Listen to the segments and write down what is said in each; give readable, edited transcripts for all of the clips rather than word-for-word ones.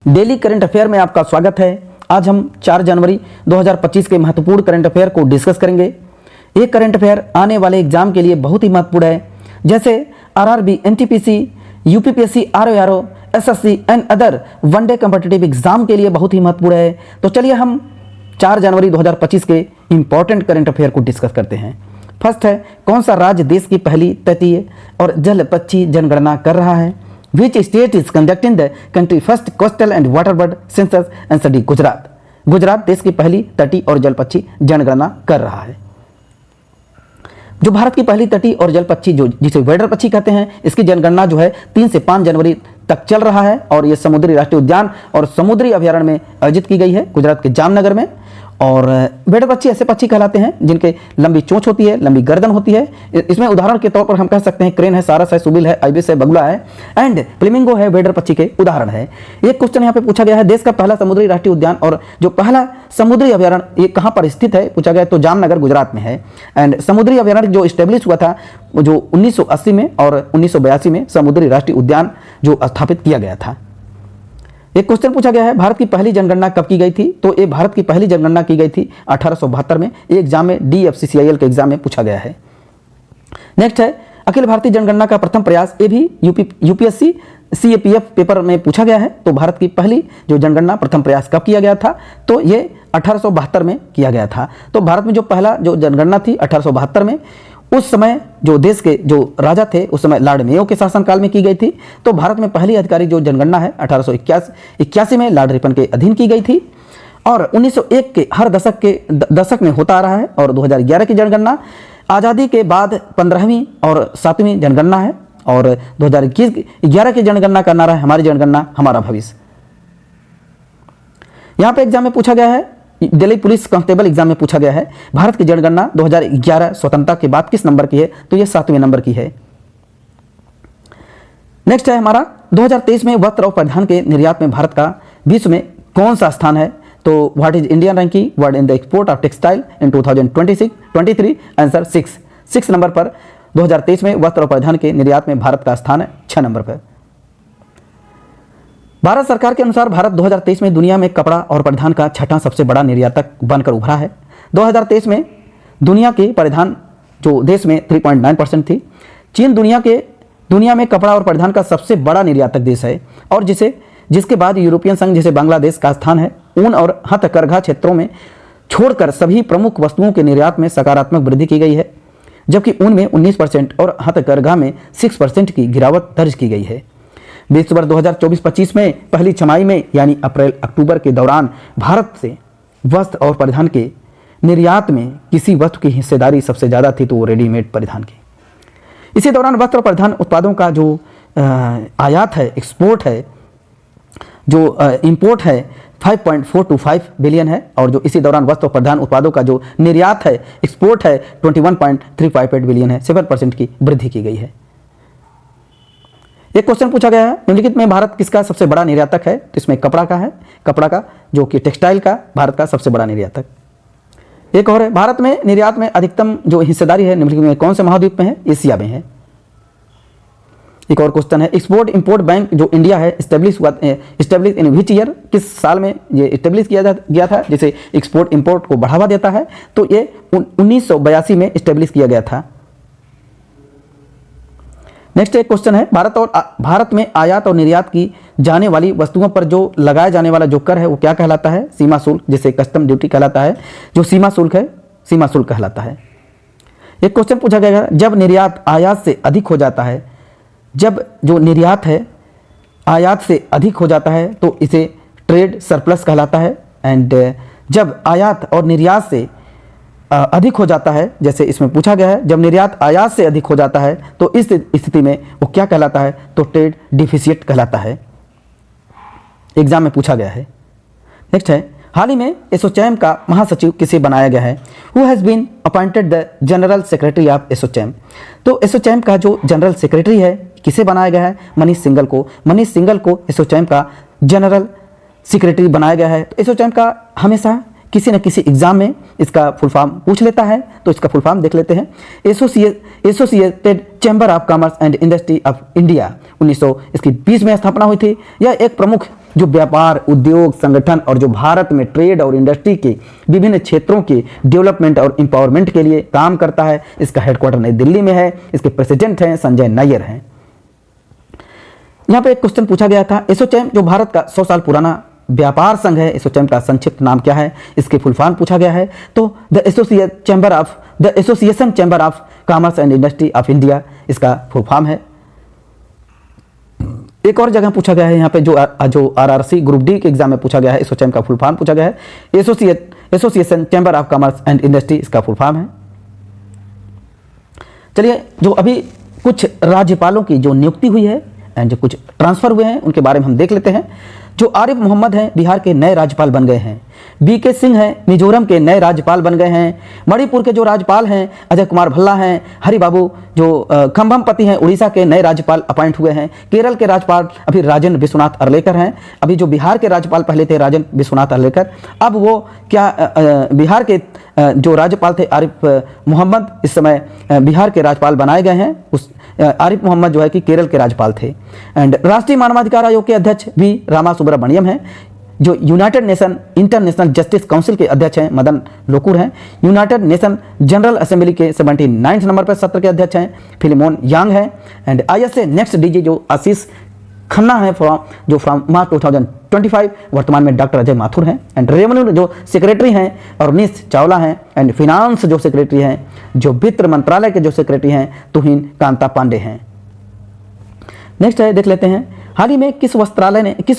Daily current affair में आपका स्वागत है। आज हम 4 जनवरी 2025 के महत्वपूर्ण करंट अफेयर को डिस्कस करेंगे। ये करंट अफेयर आने वाले एग्जाम के लिए बहुत ही महत्वपूर्ण है, जैसे RRB, NTPC, UPPSC, RORO, SSC and other one day competitive exam के लिए बहुत ही महत्वपूर्ण है। तो चलिए हम 4 जनवरी 2025 के इंपॉर्टेंट करंट अफेयर को डिस्कस करते हैं। फर्स्ट है, कौन सा राज्य देश की पहली तटीय और जलपक्षी जनगणना कर रहा है? Which state is conducting the country first coastal and water bird census and study? Gujarat. Gujarat देश की पहली तटीय और जलपक्षी जनगणना कर रहा है। जो भारत की पहली तटीय और जलपक्षी जो जिसे वेडर पक्षी कहते हैं, इसकी जनगणना जो है 3 से 5 जनवरी तक चल रहा है और ये समुद्री राष्ट्रीय उद्यान और समुद्री अभयारण्य में आयोजित की गई है, गुजरात के जामनगर में। और वेडर पक्षी ऐसे पक्षी कहलाते हैं जिनके लंबी चोंच होती है, लंबी गर्दन होती है। इसमें उदाहरण के तौर पर हम कह सकते हैं क्रेन है, सारस है, सुबिल है, आइबिस है, बगुला है एंड फ्लेमिंगो है, वेडर पक्षी के उदाहरण है। एक क्वेश्चन यहाँ पे पूछा गया है, देश का पहला समुद्री राष्ट्रीय उद्यान और जो पहला समुद्री अभयारण्य ये कहाँ पर स्थित है पूछा गया, तो जामनगर गुजरात में है। एंड समुद्री अभयारण्य जो स्टेब्लिश हुआ था जो 1980 में और 1982 में समुद्री राष्ट्रीय उद्यान जो स्थापित किया गया था। एक क्वेश्चन पूछा गया है, भारत की पहली जनगणना कब की गई थी? तो ये भारत की पहली जनगणना की गई थी 1872 में। ये एग्जाम में DFCCIL के एग्जाम में पूछा गया है। नेक्स्ट है, अखिल भारतीय जनगणना का प्रथम प्रयास, ये भी यूपीएससी CAPF पेपर में पूछा गया है। तो भारत की पहली जो जनगणना प्रथम प्रयास कब किया गया था? तो ये 1872 में किया गया था। तो भारत में जो पहला जो जनगणना थी 1872 में, उस समय जो देश के जो राजा थे उस समय लॉर्ड मेयो के शासनकाल में की गई थी। तो भारत में पहली आधिकारिक जो जनगणना है 1881 में लॉर्ड रिपन के अधीन की गई थी और 1901 के हर दशक में होता आ रहा है। और 2011 की जनगणना आज़ादी के बाद 15वीं और 7वीं जनगणना है। और 2011 की जनगणना का नारा है, हमारी जनगणना हमारा भविष्य। यहाँ पे एग्जाम में पूछा गया है, दिल्ली पुलिस कांस्टेबल एग्जाम में पूछा गया है, भारत की जनगणना 2011 स्वतंत्रता के बाद किस नंबर की है? तो ये 7वें नंबर की है। नेक्स्ट है हमारा, 2023 में वस्त्र और परिधान के निर्यात में भारत का विश्व में कौन सा स्थान है? तो what is Indian ranking word in the export of textile in 2023? Answer 6 number पर 2023 में वस्त्र और परिधान के निर्यात में भारत का स्थान है 6 नंबर पर। भारत सरकार के अनुसार भारत 2023 में दुनिया में कपड़ा और परिधान का 6वां सबसे बड़ा निर्यातक बनकर उभरा है। 2023 में दुनिया के परिधान जो देश में 3.9% थी। चीन दुनिया में कपड़ा और परिधान का सबसे बड़ा निर्यातक देश है और जिसके बाद यूरोपियन संघ जैसे बांग्लादेश का स्थान है। ऊन और हथकरघा क्षेत्रों में छोड़कर सभी प्रमुख वस्तुओं के निर्यात में सकारात्मक वृद्धि की गई है, जबकि ऊन में 19% और हथकरघा में 6% की गिरावट दर्ज की गई है। विश्व वर्ष 2024-25 में पहली छमाही में यानी अप्रैल-अक्टूबर के दौरान भारत से वस्त्र और परिधान के निर्यात में किसी वस्तु की हिस्सेदारी सबसे ज़्यादा थी, तो वो रेडीमेड परिधान की। इसी दौरान वस्त्र और परिधान उत्पादों का जो आयात है, एक्सपोर्ट है, जो इंपोर्ट है 5.425 बिलियन है और जो इसी दौरान वस्त्र और परिधान उत्पादों का जो निर्यात है, एक्सपोर्ट है 21.358 बिलियन है। 7% की वृद्धि की गई है। एक क्वेश्चन पूछा गया है, निम्नलिखित में भारत किसका सबसे बड़ा निर्यातक है? तो इसमें कपड़ा का है, कपड़ा का जो कि टेक्सटाइल का भारत का सबसे बड़ा निर्यातक। एक और है, भारत में निर्यात में अधिकतम जो हिस्सेदारी है निम्नलिखित में कौन से महाद्वीप में है? एशिया में है। एक और क्वेश्चन है, एक्सपोर्ट इंपोर्ट बैंक जो इंडिया है इस्टेब्लिश इन विच ईयर, किस साल में ये इस्टेब्लिश किया गया था, जिसे एक्सपोर्ट इंपोर्ट को बढ़ावा देता है? तो ये 1982 में इस्टेब्लिश किया गया था। नेक्स्ट एक क्वेश्चन है, भारत में आयात और निर्यात की जाने वाली वस्तुओं पर जो लगाया जाने वाला जो कर है वो क्या कहलाता है? सीमा शुल्क, जिसे कस्टम ड्यूटी कहलाता है। जो सीमा शुल्क है, सीमा शुल्क कहलाता है। एक क्वेश्चन पूछा गया है, जब निर्यात आयात से अधिक हो जाता है, जब जो निर्यात है आयात से अधिक हो जाता है तो इसे ट्रेड सरप्लस कहलाता है। एंड जब आयात और निर्यात से अधिक हो जाता है, जैसे इसमें पूछा गया है, जब निर्यात आयात से अधिक हो जाता है तो इस स्थिति में वो क्या कहलाता है? तो ट्रेड डिफिसिट कहलाता है। एग्जाम में पूछा गया है। नेक्स्ट है, हाल ही में एसोचैम का महासचिव किसे बनाया गया है? Who has been appointed the general secretary of ASSOCHAM? तो एसोचैम का जो जनरल सेक्रेटरी है किसे बनाया गया है? मनीष सिंघल को। मनीष सिंघल को एसोचैम का जनरल सेक्रेटरी बनाया गया है। तो एसोचैम का हमेशा किसी न किसी एग्जाम में इसका फुल फॉर्म पूछ लेता है, तो इसका फुल फॉर्म देख लेते हैं। Associated chamber of commerce and industry of India 1920 में स्थापना हुई थी। यह एक प्रमुख जो व्यापार, उद्योग, संगठन और जो भारत में ट्रेड और इंडस्ट्री के विभिन्न क्षेत्रों के डेवलपमेंट और एम्पावरमेंट के लिए काम करता है। इसका हेडक्वार्टर नई दिल्ली में है। इसके प्रेसिडेंट हैं संजय नायर हैं। यहाँ पे एक क्वेश्चन पूछा गया था, एसोचैम जो भारत का 100 साल पुराना व्यापार संघ है, एसोचैम का संक्षिप्त नाम क्या है, इसके फुल फॉर्म पूछा गया है। तो the association chamber of commerce and industry of India इसका फुल फॉर्म है। एक और जगह पूछा गया है यहाँ पे जो आरआरसी ग्रुप डी के एग्जाम में पूछा गया है, एसोचैम का फुल फॉर्म पूछा गया है, association chamber of commerce and industry इसका फुल फॉर्म है। चलिए, जो अभी कुछ राज्यपालों की जो नियुक्ति हुई है एंड जो कुछ ट्रांसफर हुए हैं उनके बारे में हम देख लेते हैं। जो आरिफ मोहम्मद हैं बिहार के नए राज्यपाल बन गए हैं। बीके सिंह हैं मिजोरम के नए राज्यपाल बन गए हैं। मणिपुर के जो राज्यपाल हैं अजय कुमार भल्ला हैं। हरि बाबू जो खम्भमपति हैं उड़ीसा के नए राज्यपाल अपॉइंट हुए हैं। केरल के राज्यपाल अभी राजेंद्र विश्वनाथ अर्लेकर हैं। अभी जो बिहार के राज्यपाल पहले थे राजेंद्र विश्वनाथ अर्लेकर, अब वो बिहार के जो राज्यपाल थे आरिफ मोहम्मद इस समय बिहार के राज्यपाल बनाए गए हैं। उस आरिफ मोहम्मद जो है कि केरल के राज्यपाल थे। एंड राष्ट्रीय मानवाधिकार आयोग के अध्यक्ष भी रामा सुब्रमण्यम हैं। जो United nation international justice council के अध्यक्ष हैं मदन लोकुर हैं। यूनाइटेड नेशन जनरल असेंबली के 79 नंबर पर सत्र के अध्यक्ष हैं फिलिमोन यांग हैं। एंड ISA नेक्स्ट DG जो आशीष खन्ना है फ्रॉम मार्च 2025, वर्तमान में डॉक्टर अजय माथुर हैं। एंड रेवेन्यू जो सेक्रेटरी हैं अवनीश चावला हैं। एंड फिनांस जो सेक्रेटरी हैं, जो वित्त मंत्रालय के जो सेक्रेटरी हैं तुहिन कांता पांडे हैं। नेक्स्ट है, देख लेते हैं हाल ही में किस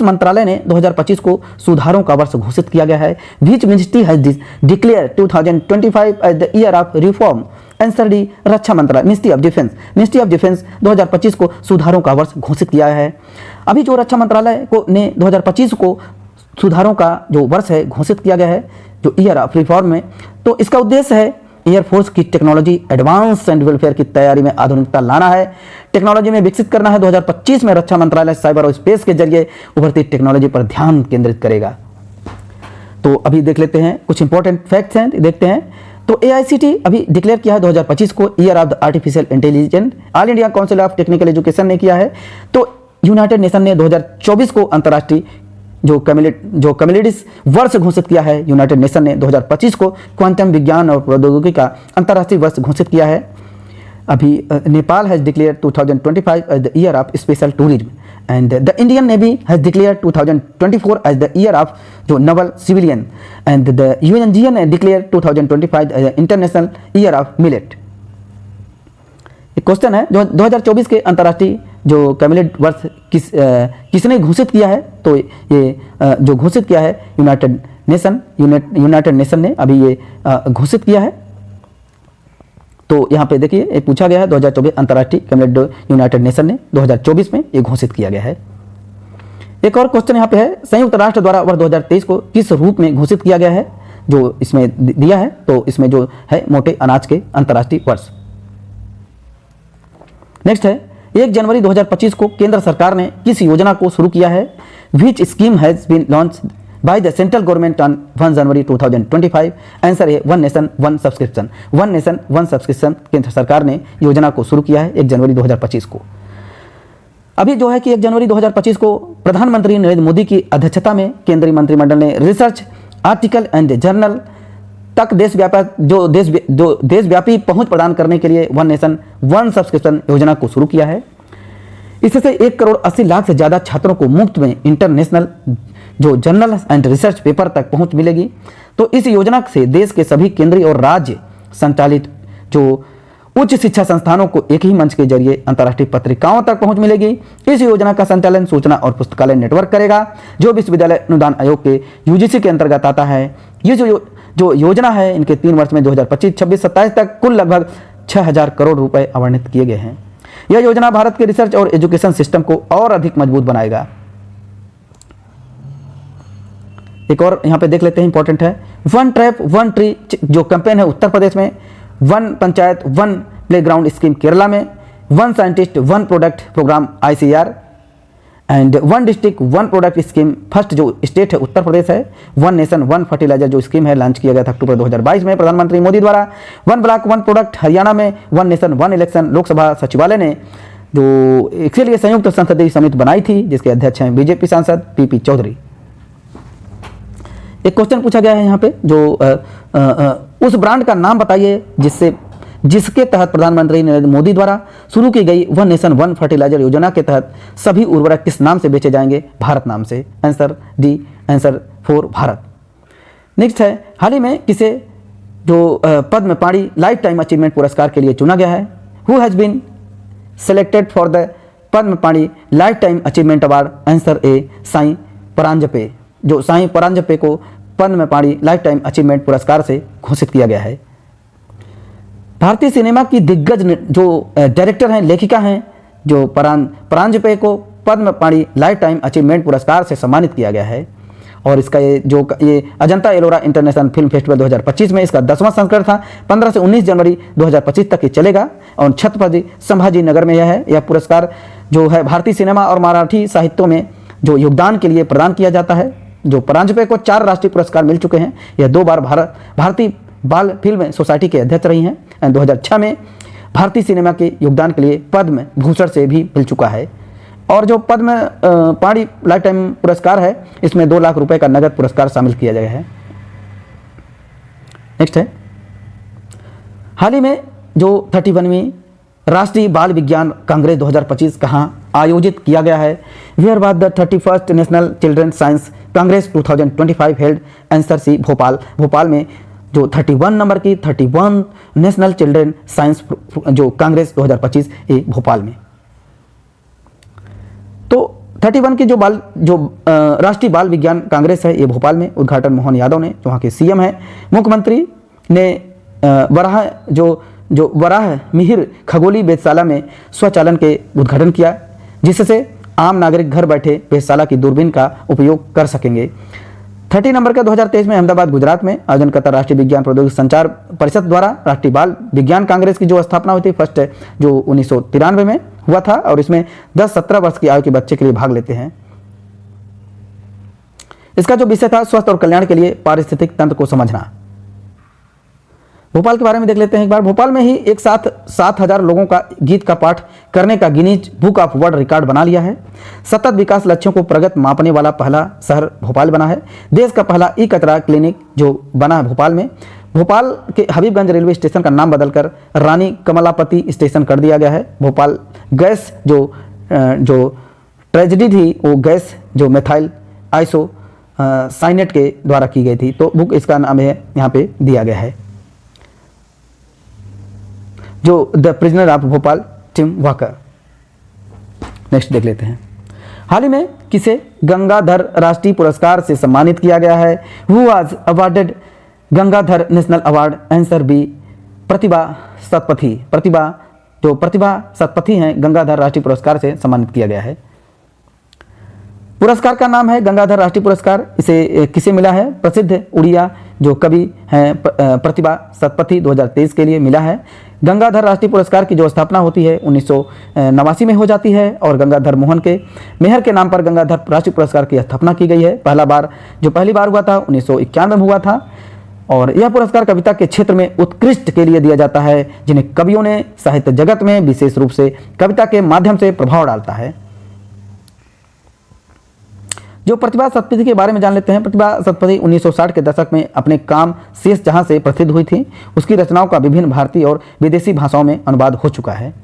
मंत्रालय ने 2025 को सुधारों का वर्ष घोषित किया गया है। Which ministry has declare 2025 as the year of reform. Answer D रक्षा मंत्रालय, मिनिस्ट्री ऑफ डिफेंस 2025 को सुधारों का वर्ष घोषित किया है। अभी जो रक्षा मंत्रालय ने 2025 को सुधारों का जो वर्ष है घोषित किया गया है जो ईयर ऑफ रिफॉर्म में, तो इसका उद्देश्य है एयरफोर्स की टेक्नोलॉजी एडवांस एंड वेलफेयर की तैयारी में आधुनिकता लाना है, टेक्नोलॉजी में विकसित करना है। 2025 में रक्षा मंत्रालय साइबर और स्पेस के जरिए उभरती टेक्नोलॉजी पर ध्यान केंद्रित करेगा। तो अभी देख लेते हैं कुछ इंपॉर्टेंट फैक्ट्स हैं, देखते हैं। तो AICTE अभी डिक्लेयर किया है 2025 को year of the artificial intelligence. All India council of technical education ने किया है। तो यूनाइटेड नेशन ने 2024 को अंतर्राष्ट्रीय जो कम्युनिटीज वर्ष घोषित किया है। यूनाइटेड नेशन ने 2025 को क्वांटम विज्ञान और प्रौद्योगिकी का अंतर्राष्ट्रीय वर्ष घोषित किया है। अभी Nepal has declare 2025 as the year of special tourism. And the Indian navy has declare 2024 as the year of जो naval civilian. And the UNGA ने declare 2025 as international year of millet. एक क्वेश्चन है, जो 2024 के अंतर्राष्ट्रीय जो कैबिनेट वर्ष किसने घोषित किया है। तो ये जो घोषित किया है यूनाइटेड नेशन ने अभी ये घोषित किया है। तो यहाँ पे देखिए ये पूछा गया है 2024 अंतर्राष्ट्रीय कैबिनेट यूनाइटेड नेशन ने 2024 में ये घोषित किया गया है। एक और क्वेश्चन यहाँ पे है, संयुक्त राष्ट्र द्वारा वर्ष 2023 को किस रूप में घोषित किया गया है, जो इसमें दिया है। तो इसमें जो है मोटे अनाज के अंतर्राष्ट्रीय वर्ष। नेक्स्ट है, 1 जनवरी 2025 को केंद्र सरकार ने किस योजना को शुरू किया है। Which scheme has been launched by the central government on 1 January 2025। Answer है वन नेशन वन सब्सक्रिप्शन केंद्र सरकार ने योजना को शुरू किया है 1 जनवरी 2025 को। अभी जो है कि 1 जनवरी 2025 को प्रधानमंत्री नरेंद्र मोदी की अध्यक्षता में केंद्रीय मंत्रिमंडल ने रिसर्च, आर्टिकल एंड जर्नल तक देशव्यापी पहुंच प्रदान करने के लिए वन नेशन वन सब्सक्रिप्शन योजना को शुरू किया है। इससे 1 करोड़ 80 लाख से ज़्यादा छात्रों को मुफ्त में इंटरनेशनल जो जर्नल एंड रिसर्च पेपर तक पहुंच मिलेगी। तो इस योजना से देश के सभी केंद्रीय और राज्य संचालित जो उच्च शिक्षा संस्थानों को एक ही मंच के जरिए अंतर्राष्ट्रीय पत्रिकाओं तक पहुंच मिलेगी। इस योजना का संचालन सूचना और पुस्तकालय नेटवर्क करेगा, जो विश्वविद्यालय अनुदान आयोग के UGC के अंतर्गत आता है। ये जो योजना है इनके 3 वर्ष में 2025, 26, 27 तक कुल लगभग 6000 करोड़ रुपए आवंटित किए गए हैं। यह योजना भारत के रिसर्च और एजुकेशन सिस्टम को और अधिक मजबूत बनाएगा। एक और यहाँ पे देख लेते हैं, इंपॉर्टेंट है, वन ट्रैप वन ट्री जो कैंपेन है उत्तर प्रदेश में, one panchayat one playground scheme Kerala में, one scientist one product programme ICR and one district one product scheme first जो स्टेट है उत्तर प्रदेश है। वन नेशन वन फर्टिलाइजर जो स्कीम है लॉन्च किया गया था अक्टूबर 2022 में प्रधानमंत्री मोदी द्वारा। One block one product Haryana में, one nation one election Lok Sabha सचिवालय ने जो इसके लिए संयुक्त संसदीय समिति बनाई थी, जिसके अध्यक्ष हैं बीजेपी सांसद पीपी चौधरी। एक क्वेश्चन पूछा गया है यहाँ पे, जो उस ब्रांड का नाम बताइए जिसके तहत प्रधानमंत्री नरेंद्र मोदी द्वारा शुरू की गई वन नेशन वन फर्टिलाइजर योजना के तहत सभी उर्वरक किस नाम से बेचे जाएंगे? भारत नाम से। Answer D, answer 4 Bharat. Next है, हाल ही में किसे जो पद्म पाणि लाइफ टाइम अचीवमेंट पुरस्कार के लिए चुना गया है? Who has been selected for the Padma Pani lifetime achievement award? Answer A, Sai Paranjpye. जो साईं परांजपे को पद्म पाणि लाइफ टाइम अचीवमेंट पुरस्कार से घोषित किया गया है। भारतीय सिनेमा की दिग्गज जो डायरेक्टर हैं, लेखिका हैं, जो परांजपे को पद्म पाणि लाइफ टाइम अचीवमेंट पुरस्कार से सम्मानित किया गया है। और इसका ये Ajanta Ellora international film festival 2025 में इसका 10वां संस्करण था। 15 से 19 जनवरी 2025 तक ये चलेगा और छत्रपति संभाजी नगर में यह पुरस्कार जो है भारतीय सिनेमा और मराठी साहित्यों में जो योगदान के लिए प्रदान किया जाता है। जो परांजपे को 4 राष्ट्रीय पुरस्कार मिल चुके हैं। यह 2 बार भारतीय बाल फिल्म सोसाइटी के अध्यक्ष रही हैं। 2006 में भारतीय सिनेमा के योगदान के लिए पद्म भूषण से भी मिल चुका है। और जो पद्म पाणि लाइफ टाइम पुरस्कार है, इसमें 2 लाख रुपए का नगद पुरस्कार शामिल किया गया है। नेक्स्ट है, हाल ही में जो 31वीं राष्ट्रीय बाल विज्ञान कांग्रेस 2025 कहाँ आयोजित किया गया है? Where was the 31st national children science congress 2025 held? Answer C, Bhopal. Bhopal में जो 31 नंबर की 31 नेशनल चिल्ड्रन साइंस जो कांग्रेस 2025 ये भोपाल में। तो 31 की जो राष्ट्रीय बाल विज्ञान कांग्रेस है, ये भोपाल में। उद्घाटन मोहन यादव ने, जो वहाँ के सीएम हैं। मुख्यमंत्री ने वराह मिहिर खगोली वेधशाला में स्वचालन के उद्घाटन किया, जिससे आम नागरिक घर बैठे वेधशाला की दूरबीन का उपयोग कर सकेंगे। 30 नंबर का 2023 में अहमदाबाद गुजरात में आयोजन करता राष्ट्रीय विज्ञान प्रौद्योगिकी संचार परिषद द्वारा राष्ट्रीय बाल विज्ञान कांग्रेस की जो स्थापना हुई थी फर्स्ट जो 1993 में हुआ था। और इसमें 10-17 वर्ष की आयु के बच्चे के लिए भाग लेते हैं। इसका जो विषय था स्वस्थ और कल्याण के लिए पारिस्थितिक तंत्र को समझना। भोपाल के बारे में देख लेते हैं एक बार। भोपाल में ही एक साथ 7,000 लोगों का गीत का पाठ करने का Guinness book of world record बना लिया है। सतत विकास लक्ष्यों को प्रगत मापने वाला पहला शहर भोपाल बना है। देश का पहला ई कचरा क्लिनिक जो बना है भोपाल में। भोपाल के हबीबगंज रेलवे स्टेशन का नाम बदलकर रानी कमलापति स्टेशन कर दिया गया है। भोपाल गैस जो ट्रेजेडी थी, वो गैस जो मेथाइल आइसो साइनेट के द्वारा की गई थी, तो बुक इसका नाम है यहाँ पे दिया गया है। जो the prisoner of Bhopal Tim Walker. Next देख लेते हैं, हाल ही में किसे गंगाधर राष्ट्रीय पुरस्कार से सम्मानित किया गया है? Who was awarded Gangadhar national award? Answer B, Pratibha Satpathy. Pratibha Satpathy हैं, गंगाधर राष्ट्रीय पुरस्कार से सम्मानित किया गया है। पुरस्कार का नाम है गंगाधर राष्ट्रीय पुरस्कार। इसे किसे मिला है? प्रसिद्ध उड़िया जो कवि हैं प्रतिभा सतपथी 2023 के लिए मिला है। गंगाधर राष्ट्रीय पुरस्कार की जो स्थापना होती है 1989 में हो जाती है और गंगाधर मोहन के मेहर के नाम पर गंगाधर राष्ट्रीय पुरस्कार की स्थापना की गई है। पहली बार हुआ था 1991 में हुआ था। और यह पुरस्कार कविता के क्षेत्र में उत्कृष्ट के लिए दिया जाता है, जिन्हें कवियों ने साहित्य जगत में विशेष रूप से कविता के माध्यम से प्रभाव डालता है। जो प्रतिभा सतपथी के बारे में जान लेते हैं। प्रतिभा सतपथी 1960 के दशक में अपने काम शेष जहां से प्रसिद्ध हुई थी। उसकी रचनाओं का विभिन्न भारतीय और विदेशी भाषाओं में अनुवाद हो चुका है।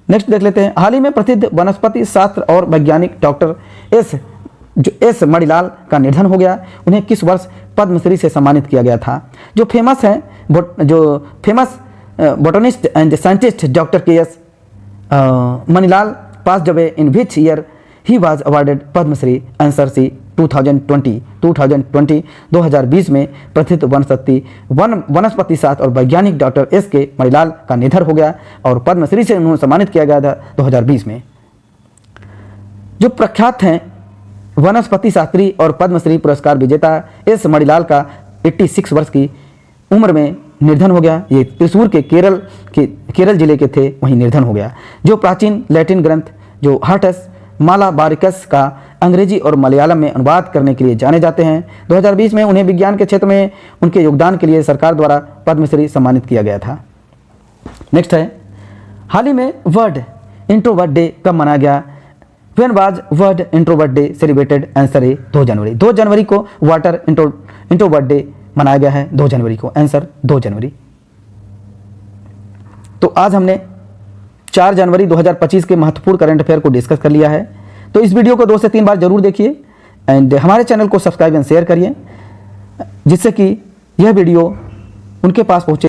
नेक्स्ट देख लेते हैं, हाल ही में प्रसिद्ध वनस्पति शास्त्र और वैज्ञानिक डॉक्टर एस मणिलाल का निधन हो गया। उन्हें किस वर्ष पद्मश्री से सम्मानित किया गया था? जो famous botanist and scientist doctor K S Manilal pass away in which year he was awarded Padma Shri? Answer C, 2020 में प्रसिद्ध वनस्पति शास्त्र और वैज्ञानिक डॉक्टर एस के मणिलाल का निधन हो गया और पद्मश्री से उन्हें सम्मानित किया गया था 2020 में। जो प्रख्यात हैं वनस्पति शास्त्री और पद्मश्री पुरस्कार विजेता एस मणिलाल का 86 वर्ष की उम्र में निधन हो गया। ये त्रिशूर के केरल जिले के थे, वहीं निधन हो गया। जो प्राचीन लैटिन ग्रंथ जो हार्टस मालाबारिकस का अंग्रेजी और मलयालम में अनुवाद करने के लिए जाने जाते हैं। 2020 में उन्हें विज्ञान के क्षेत्र में उनके योगदान के लिए सरकार द्वारा पद्मश्री सम्मानित किया गया था। नेक्स्ट है, हाल ही में वर्ल्ड इंट्रोवर्ट डे कब मनाया गया? When was world introvert day celebrated? Answer है 2 जनवरी। 2 जनवरी को वाटर इंट्रोवर्ट डे मनाया गया है, 2 जनवरी को। आंसर 2 जनवरी। तो आज हमने 4 जनवरी 2025 के महत्वपूर्ण करंट अफेयर को डिस्कस कर लिया है। तो इस वीडियो को 2 से 3 बार जरूर देखिए एंड हमारे चैनल को सब्सक्राइब एंड शेयर करिए, जिससे कि यह वीडियो उनके पास पहुंचे